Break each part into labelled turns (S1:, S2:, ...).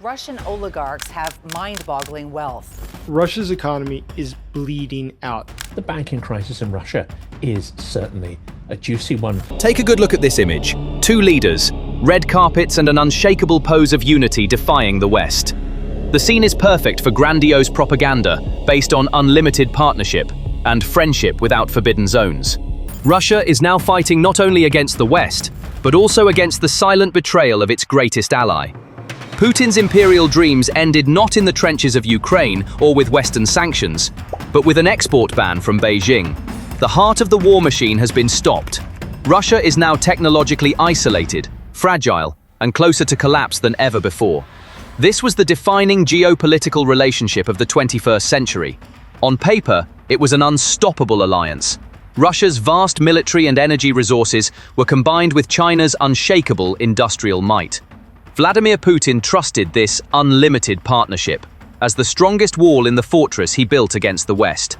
S1: Russian oligarchs have mind-boggling wealth.
S2: Russia's economy is bleeding out.
S3: The banking crisis in Russia is certainly a juicy one.
S4: Take a good look at this image. Two leaders, red carpets and an unshakable pose of unity defying the West. The scene is perfect for grandiose propaganda based on unlimited partnership and friendship without forbidden zones. Russia is now fighting not only against the West, but also against the silent betrayal of its greatest ally. Putin's imperial dreams ended not in the trenches of Ukraine or with Western sanctions, but with an export ban from Beijing. The heart of the war machine has been stopped. Russia is now technologically isolated, fragile, and closer to collapse than ever before. This was the defining geopolitical relationship of the 21st century. On paper, it was an unstoppable alliance. Russia's vast military and energy resources were combined with China's unshakable industrial might. Vladimir Putin trusted this unlimited partnership as the strongest wall in the fortress he built against the West.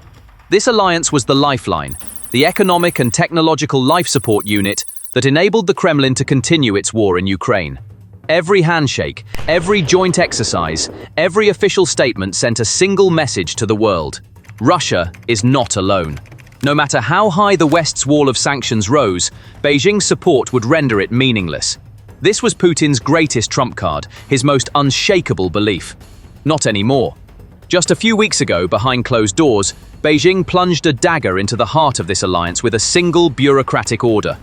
S4: This alliance was the lifeline, the economic and technological life support unit that enabled the Kremlin to continue its war in Ukraine. Every handshake, every joint exercise, every official statement sent a single message to the world. Russia is not alone. No matter how high the West's wall of sanctions rose, Beijing's support would render it meaningless. This was Putin's greatest trump card, his most unshakable belief. Not anymore. Just a few weeks ago, behind closed doors, Beijing plunged a dagger into the heart of this alliance with a single bureaucratic order.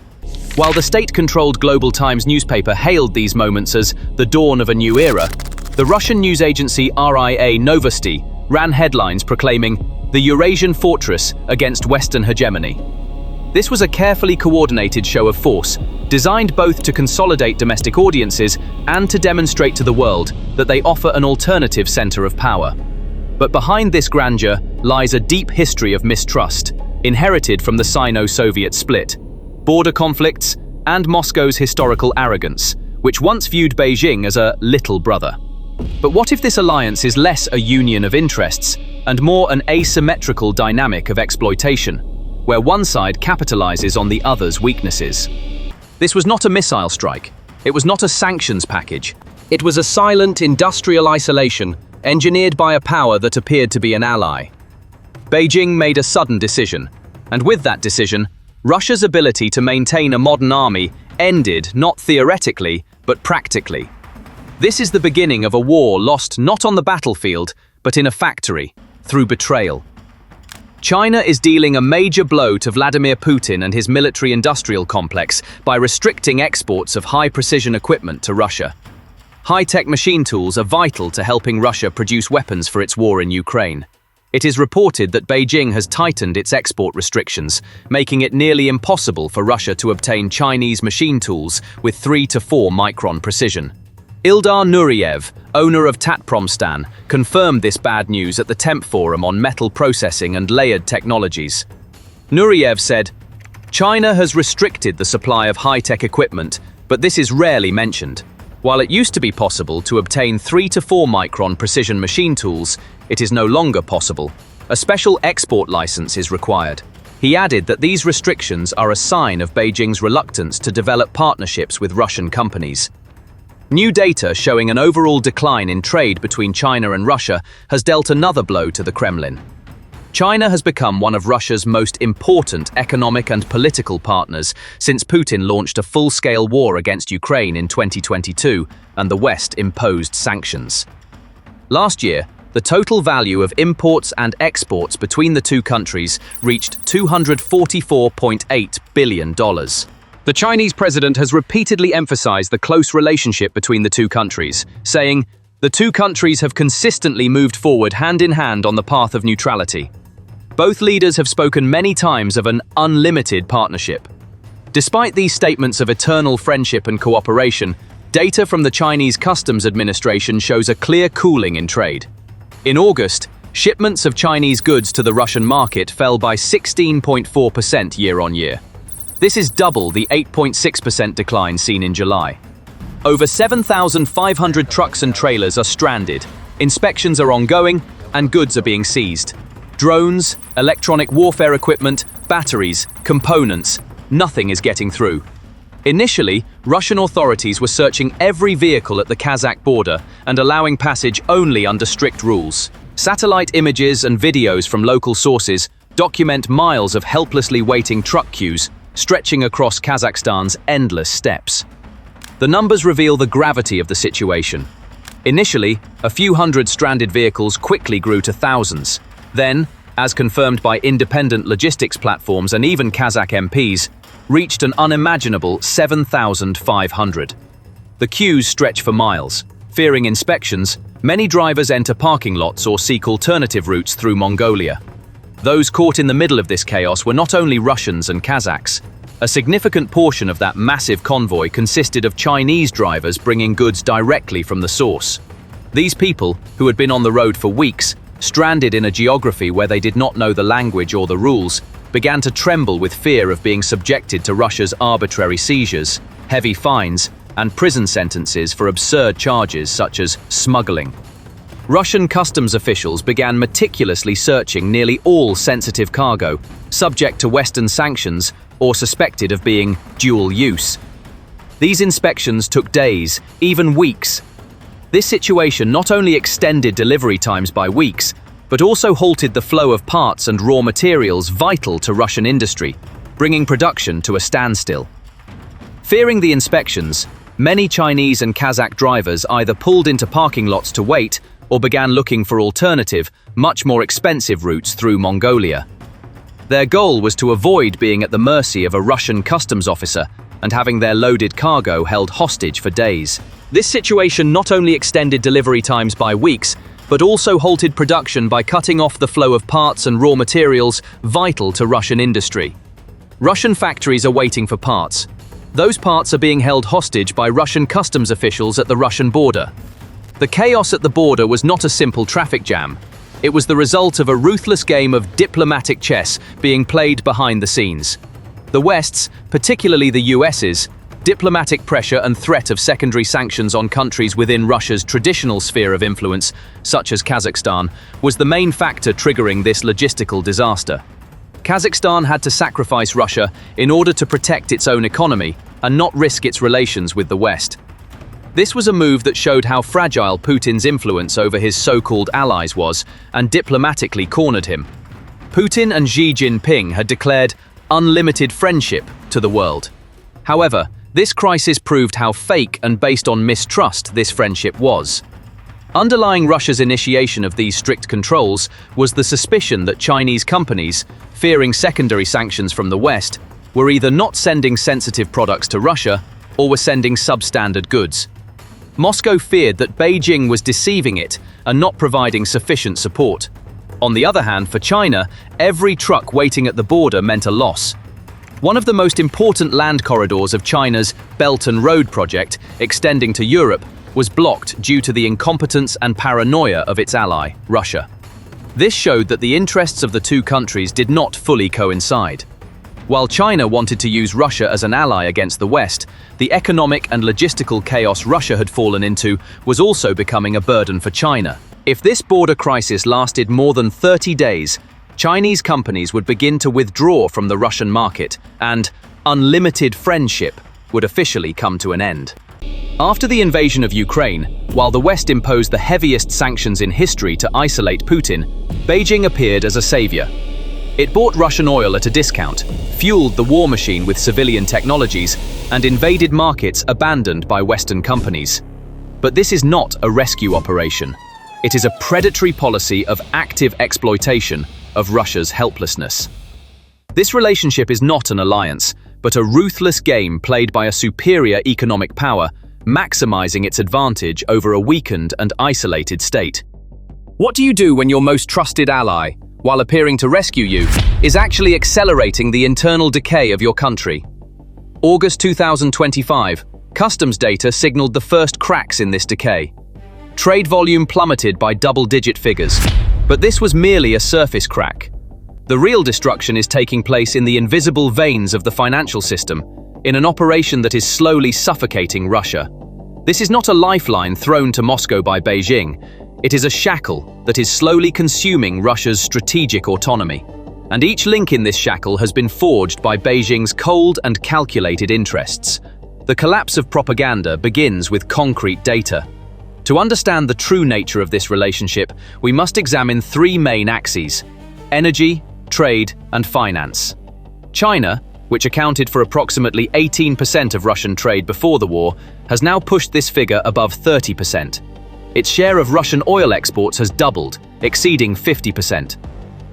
S4: While the state-controlled Global Times newspaper hailed these moments as the dawn of a new era, the Russian news agency RIA Novosti ran headlines proclaiming the Eurasian fortress against Western hegemony. This was a carefully coordinated show of force, designed both to consolidate domestic audiences and to demonstrate to the world that they offer an alternative center of power. But behind this grandeur lies a deep history of mistrust, inherited from the Sino-Soviet split, border conflicts, and Moscow's historical arrogance, which once viewed Beijing as a little brother. But what if this alliance is less a union of interests and more an asymmetrical dynamic of exploitation, where one side capitalizes on the other's weaknesses? This was not a missile strike. It was not a sanctions package. It was a silent industrial isolation engineered by a power that appeared to be an ally. Beijing made a sudden decision, and with that decision, Russia's ability to maintain a modern army ended not theoretically, but practically. This is the beginning of a war lost not on the battlefield, but in a factory, through betrayal. China is dealing a major blow to Vladimir Putin and his military-industrial complex by restricting exports of high-precision equipment to Russia. High-tech machine tools are vital to helping Russia produce weapons for its war in Ukraine. It is reported that Beijing has tightened its export restrictions, making it nearly impossible for Russia to obtain Chinese machine tools with 3 to 4 micron precision. Ildar Nureyev, owner of Tatpromstan, confirmed this bad news at the Temp Forum on metal processing and layered technologies. Nureyev said, "China has restricted the supply of high-tech equipment, but this is rarely mentioned. While it used to be possible to obtain 3 to 4 micron precision machine tools, it is no longer possible. A special export license is required." He added that these restrictions are a sign of Beijing's reluctance to develop partnerships with Russian companies. New data showing an overall decline in trade between China and Russia has dealt another blow to the Kremlin. China has become one of Russia's most important economic and political partners since Putin launched a full-scale war against Ukraine in 2022 and the West imposed sanctions. Last year, the total value of imports and exports between the two countries reached $244.8 billion. The Chinese president has repeatedly emphasized the close relationship between the two countries, saying, "The two countries have consistently moved forward hand in hand on the path of neutrality." Both leaders have spoken many times of an unlimited partnership. Despite these statements of eternal friendship and cooperation, data from the Chinese Customs Administration shows a clear cooling in trade. In August, shipments of Chinese goods to the Russian market fell by 16.4% year-on-year. This is double the 8.6% decline seen in July. Over 7,500 trucks and trailers are stranded, inspections are ongoing, and goods are being seized. Drones, electronic warfare equipment, batteries, components, nothing is getting through. Initially, Russian authorities were searching every vehicle at the Kazakh border and allowing passage only under strict rules. Satellite images and videos from local sources document miles of helplessly waiting truck queues stretching across Kazakhstan's endless steppes. The numbers reveal the gravity of the situation. Initially, a few hundred stranded vehicles quickly grew to thousands. Then, as confirmed by independent logistics platforms and even Kazakh MPs, reached an unimaginable 7,500. The queues stretch for miles. Fearing inspections, many drivers enter parking lots or seek alternative routes through Mongolia. Those caught in the middle of this chaos were not only Russians and Kazakhs. A significant portion of that massive convoy consisted of Chinese drivers bringing goods directly from the source. These people, who had been on the road for weeks, stranded in a geography where they did not know the language or the rules, began to tremble with fear of being subjected to Russia's arbitrary seizures, heavy fines, and prison sentences for absurd charges such as smuggling. Russian customs officials began meticulously searching nearly all sensitive cargo, subject to Western sanctions or suspected of being dual use. These inspections took days, even weeks. This situation not only extended delivery times by weeks, but also halted the flow of parts and raw materials vital to Russian industry, bringing production to a standstill. Fearing the inspections, many Chinese and Kazakh drivers either pulled into parking lots to wait or began looking for alternative, much more expensive routes through Mongolia. Their goal was to avoid being at the mercy of a Russian customs officer and having their loaded cargo held hostage for days. This situation not only extended delivery times by weeks, but also halted production by cutting off the flow of parts and raw materials vital to Russian industry. Russian factories are waiting for parts. Those parts are being held hostage by Russian customs officials at the Russian border. The chaos at the border was not a simple traffic jam. It was the result of a ruthless game of diplomatic chess being played behind the scenes. The West's, particularly the US's, diplomatic pressure and threat of secondary sanctions on countries within Russia's traditional sphere of influence, such as Kazakhstan, was the main factor triggering this logistical disaster. Kazakhstan had to sacrifice Russia in order to protect its own economy and not risk its relations with the West. This was a move that showed how fragile Putin's influence over his so-called allies was and diplomatically cornered him. Putin and Xi Jinping had declared unlimited friendship to the world. However, this crisis proved how fake and based on mistrust this friendship was. Underlying Russia's initiation of these strict controls was the suspicion that Chinese companies, fearing secondary sanctions from the West, were either not sending sensitive products to Russia or were sending substandard goods. Moscow feared that Beijing was deceiving it and not providing sufficient support. On the other hand, for China, every truck waiting at the border meant a loss. One of the most important land corridors of China's Belt and Road project, extending to Europe, was blocked due to the incompetence and paranoia of its ally, Russia. This showed that the interests of the two countries did not fully coincide. While China wanted to use Russia as an ally against the West, the economic and logistical chaos Russia had fallen into was also becoming a burden for China. If this border crisis lasted more than 30 days, Chinese companies would begin to withdraw from the Russian market, and unlimited friendship would officially come to an end. After the invasion of Ukraine, while the West imposed the heaviest sanctions in history to isolate Putin, Beijing appeared as a savior. It bought Russian oil at a discount, fueled the war machine with civilian technologies, and invaded markets abandoned by Western companies. But this is not a rescue operation. It is a predatory policy of active exploitation of Russia's helplessness. This relationship is not an alliance, but a ruthless game played by a superior economic power, maximizing its advantage over a weakened and isolated state. What do you do when your most trusted ally, while appearing to rescue you, is actually accelerating the internal decay of your country? August 2025, customs data signaled the first cracks in this decay. Trade volume plummeted by double-digit figures, but this was merely a surface crack. The real destruction is taking place in the invisible veins of the financial system, in an operation that is slowly suffocating Russia. This is not a lifeline thrown to Moscow by Beijing. It is a shackle that is slowly consuming Russia's strategic autonomy. And each link in this shackle has been forged by Beijing's cold and calculated interests. The collapse of propaganda begins with concrete data. To understand the true nature of this relationship, we must examine three main axes: energy, trade, and finance. China, which accounted for approximately 18% of Russian trade before the war, has now pushed this figure above 30%. Its share of Russian oil exports has doubled, exceeding 50%.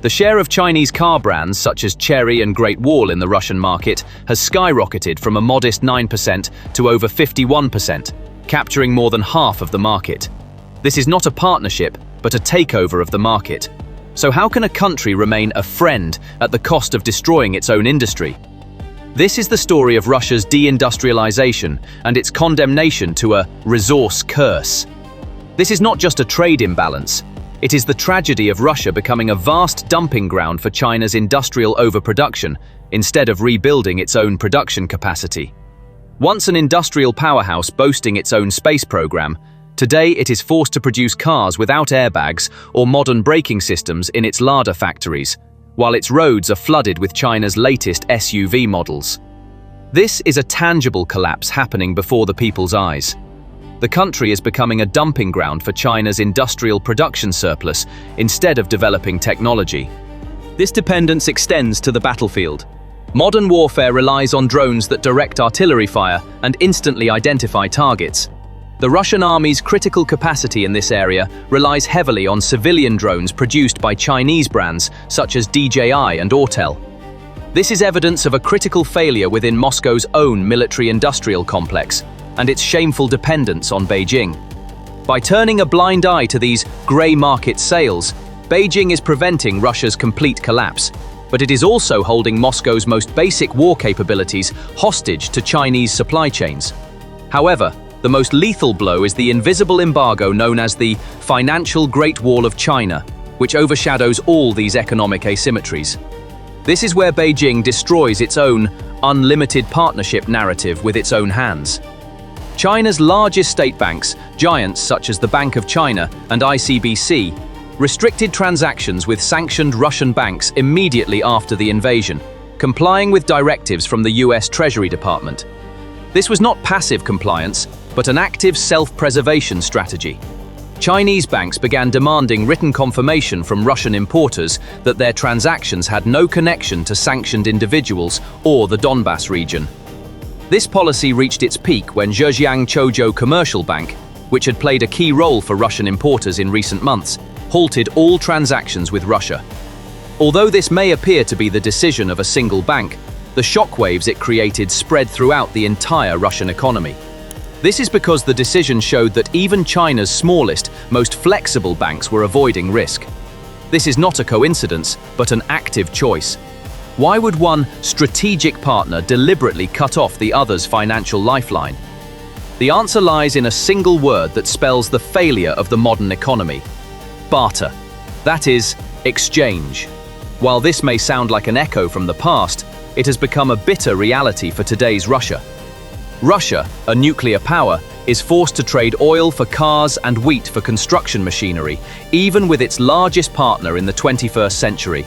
S4: The share of Chinese car brands such as Chery and Great Wall in the Russian market has skyrocketed from a modest 9% to over 51%, capturing more than half of the market. This is not a partnership, but a takeover of the market. So how can a country remain a friend at the cost of destroying its own industry? This is the story of Russia's deindustrialization and its condemnation to a resource curse. This is not just a trade imbalance. It is the tragedy of Russia becoming a vast dumping ground for China's industrial overproduction instead of rebuilding its own production capacity. Once an industrial powerhouse boasting its own space program, today it is forced to produce cars without airbags or modern braking systems in its Lada factories, while its roads are flooded with China's latest SUV models. This is a tangible collapse happening before the people's eyes. The country is becoming a dumping ground for China's industrial production surplus instead of developing technology. This dependence extends to the battlefield. Modern warfare relies on drones that direct artillery fire and instantly identify targets. The Russian army's critical capacity in this area relies heavily on civilian drones produced by Chinese brands such as DJI and Autel. This is evidence of a critical failure within Moscow's own military-industrial complex and its shameful dependence on Beijing. By turning a blind eye to these grey market sales, Beijing is preventing Russia's complete collapse, but it is also holding Moscow's most basic war capabilities hostage to Chinese supply chains. However, the most lethal blow is the invisible embargo known as the Financial Great Wall of China, which overshadows all these economic asymmetries. This is where Beijing destroys its own unlimited partnership narrative with its own hands. China's largest state banks, giants such as the Bank of China and ICBC, restricted transactions with sanctioned Russian banks immediately after the invasion, complying with directives from the US Treasury Department. This was not passive compliance, but an active self-preservation strategy. Chinese banks began demanding written confirmation from Russian importers that their transactions had no connection to sanctioned individuals or the Donbass region. This policy reached its peak when Zhejiang Chozhou Commercial Bank, which had played a key role for Russian importers in recent months, halted all transactions with Russia. Although this may appear to be the decision of a single bank, the shockwaves it created spread throughout the entire Russian economy. This is because the decision showed that even China's smallest, most flexible banks were avoiding risk. This is not a coincidence, but an active choice. Why would one strategic partner deliberately cut off the other's financial lifeline? The answer lies in a single word that spells the failure of the modern economy: barter. That is, exchange. While this may sound like an echo from the past, it has become a bitter reality for today's Russia. Russia, a nuclear power, is forced to trade oil for cars and wheat for construction machinery, even with its largest partner in the 21st century.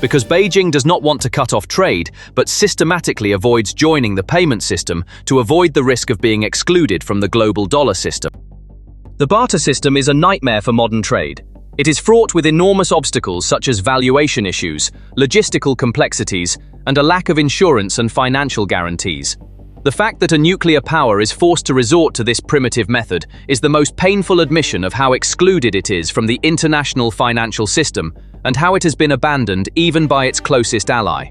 S4: Because Beijing does not want to cut off trade, but systematically avoids joining the payment system to avoid the risk of being excluded from the global dollar system. The barter system is a nightmare for modern trade. It is fraught with enormous obstacles such as valuation issues, logistical complexities, and a lack of insurance and financial guarantees. The fact that a nuclear power is forced to resort to this primitive method is the most painful admission of how excluded it is from the international financial system and how it has been abandoned even by its closest ally.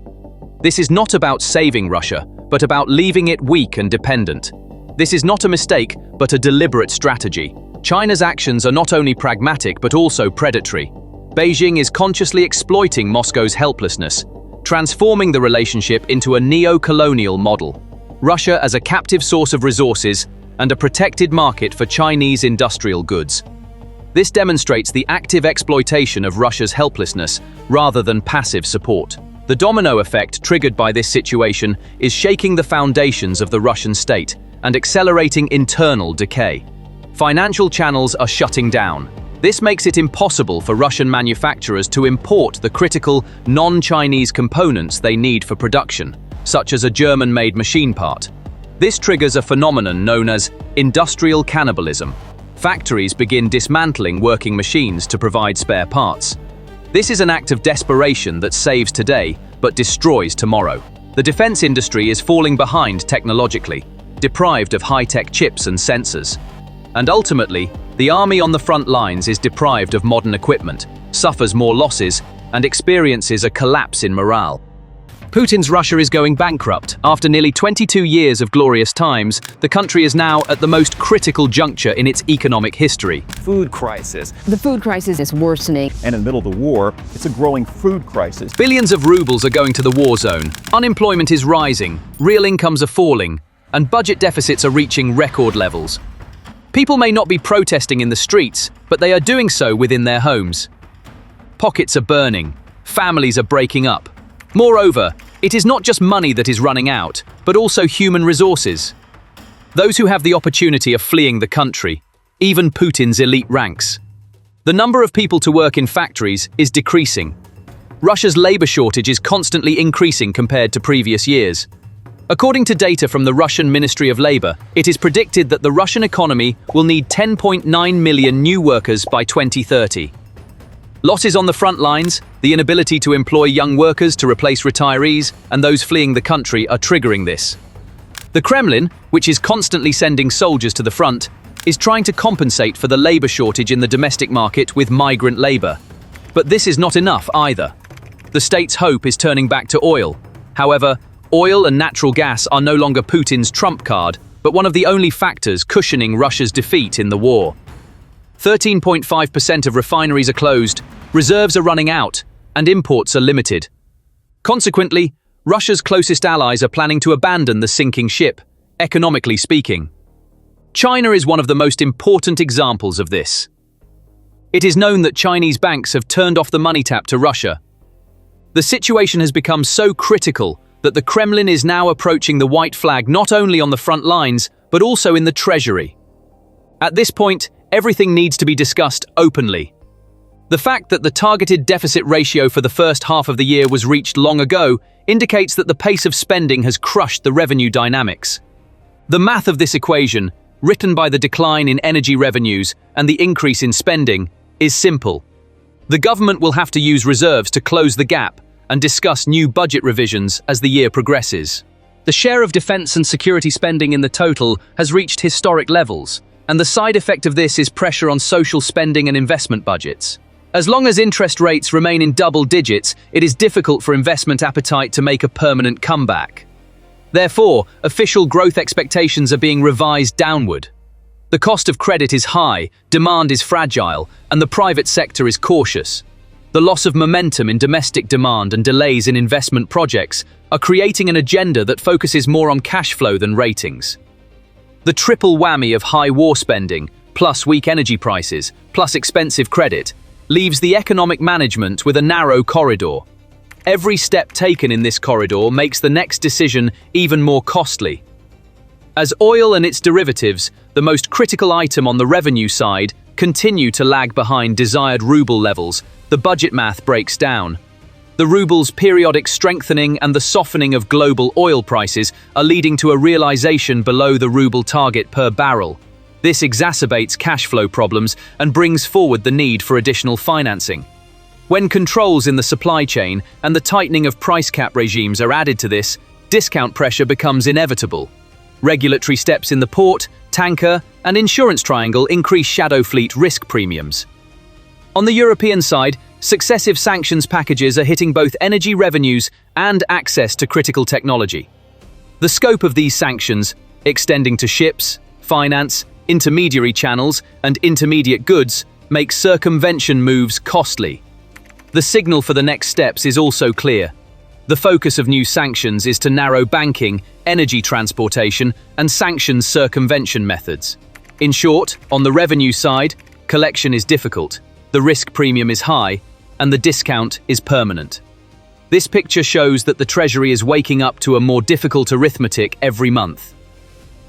S4: This is not about saving Russia, but about leaving it weak and dependent. This is not a mistake, but a deliberate strategy. China's actions are not only pragmatic but also predatory. Beijing is consciously exploiting Moscow's helplessness, transforming the relationship into a neo-colonial model. Russia as a captive source of resources and a protected market for Chinese industrial goods. This demonstrates the active exploitation of Russia's helplessness rather than passive support. The domino effect triggered by this situation is shaking the foundations of the Russian state and accelerating internal decay. Financial channels are shutting down. This makes it impossible for Russian manufacturers to import the critical, non-Chinese components they need for production, such as a German-made machine part. This triggers a phenomenon known as industrial cannibalism. Factories begin dismantling working machines to provide spare parts. This is an act of desperation that saves today, but destroys tomorrow. The defense industry is falling behind technologically, deprived of high-tech chips and sensors. And ultimately, the army on the front lines is deprived of modern equipment, suffers more losses, and experiences a collapse in morale. Putin's Russia is going bankrupt. After nearly 22 years of glorious times, the country is now at the most critical juncture in its economic history.
S5: Food crisis.
S6: The food crisis is worsening.
S5: And in the middle of the war, it's a growing food crisis.
S4: Billions of rubles are going to the war zone. Unemployment is rising, real incomes are falling, and budget deficits are reaching record levels. People may not be protesting in the streets, but they are doing so within their homes. Pockets are burning. Families are breaking up. Moreover, it is not just money that is running out, but also human resources. Those who have the opportunity are fleeing the country, even Putin's elite ranks. The number of people to work in factories is decreasing. Russia's labor shortage is constantly increasing compared to previous years. According to data from the Russian Ministry of Labor, it is predicted that the Russian economy will need 10.9 million new workers by 2030. Losses on the front lines, the inability to employ young workers to replace retirees, and those fleeing the country are triggering this. The Kremlin, which is constantly sending soldiers to the front, is trying to compensate for the labor shortage in the domestic market with migrant labor. But this is not enough either. The state's hope is turning back to oil. However, oil and natural gas are no longer Putin's trump card, but one of the only factors cushioning Russia's defeat in the war. 13.5% of refineries are closed, reserves are running out, and imports are limited. Consequently, Russia's closest allies are planning to abandon the sinking ship, economically speaking. China is one of the most important examples of this. It is known that Chinese banks have turned off the money tap to Russia. The situation has become so critical that the Kremlin is now approaching the white flag not only on the front lines, but also in the treasury. At this point, everything needs to be discussed openly. The fact that the targeted deficit ratio for the first half of the year was reached long ago indicates that the pace of spending has crushed the revenue dynamics. The math of this equation, written by the decline in energy revenues and the increase in spending, is simple. The government will have to use reserves to close the gap and discuss new budget revisions as the year progresses. The share of defense and security spending in the total has reached historic levels, and the side effect of this is pressure on social spending and investment budgets. As long as interest rates remain in double digits, it is difficult for investment appetite to make a permanent comeback. Therefore, official growth expectations are being revised downward. The cost of credit is high, demand is fragile, and the private sector is cautious. The loss of momentum in domestic demand and delays in investment projects are creating an agenda that focuses more on cash flow than ratings. The triple whammy of high war spending, plus weak energy prices, plus expensive credit, leaves the economic management with a narrow corridor. Every step taken in this corridor makes the next decision even more costly. As oil and its derivatives, the most critical item on the revenue side, continue to lag behind desired ruble levels, the budget math breaks down. The ruble's periodic strengthening and the softening of global oil prices are leading to a realization below the ruble target per barrel. This exacerbates cash flow problems and brings forward the need for additional financing. When controls in the supply chain and the tightening of price cap regimes are added to this, discount pressure becomes inevitable. Regulatory steps in the port, tanker, and insurance triangle increase shadow fleet risk premiums. On the European side, successive sanctions packages are hitting both energy revenues and access to critical technology. The scope of these sanctions, extending to ships, finance, intermediary channels, and intermediate goods, makes circumvention moves costly. The signal for the next steps is also clear. The focus of new sanctions is to narrow banking, energy transportation, and sanctions circumvention methods. In short, on the revenue side, collection is difficult, the risk premium is high, and the discount is permanent. This picture shows that the Treasury is waking up to a more difficult arithmetic every month.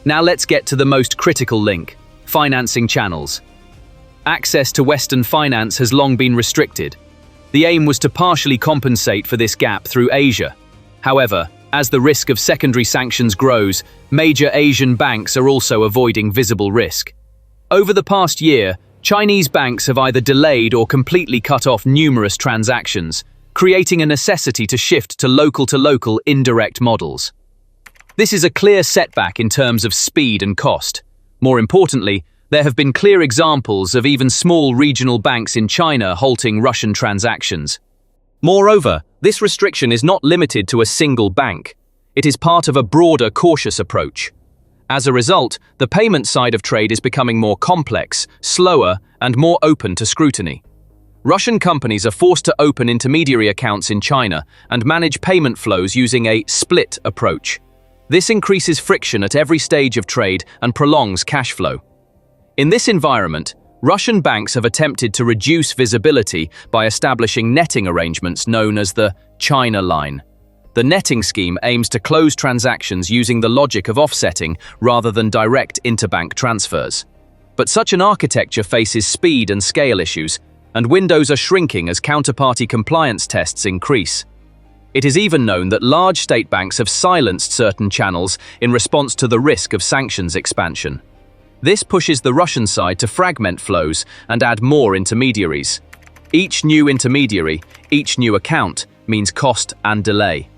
S4: Now let's get to the most critical link: financing channels. access to Western finance has long been restricted. The aim was to partially compensate for this gap through Asia. However, as the risk of secondary sanctions grows, major Asian banks are also avoiding visible risk. Over the past year, Chinese banks have either delayed or completely cut off numerous transactions, creating a necessity to shift to local indirect models. This is a clear setback in terms of speed and cost. More importantly, there have been clear examples of even small regional banks in China halting Russian transactions. Moreover, this restriction is not limited to a single bank. It is part of a broader cautious approach. As a result, the payment side of trade is becoming more complex, slower, and more open to scrutiny. Russian companies are forced to open intermediary accounts in China and manage payment flows using a split approach. This increases friction at every stage of trade and prolongs cash flow. In this environment, Russian banks have attempted to reduce visibility by establishing netting arrangements known as the China line. The netting scheme aims to close transactions using the logic of offsetting rather than direct interbank transfers. But such an architecture faces speed and scale issues, and windows are shrinking as counterparty compliance tests increase. It is even known that large state banks have silenced certain channels in response to the risk of sanctions expansion. This pushes the Russian side to fragment flows and add more intermediaries. Each new intermediary, each new account, means cost and delay.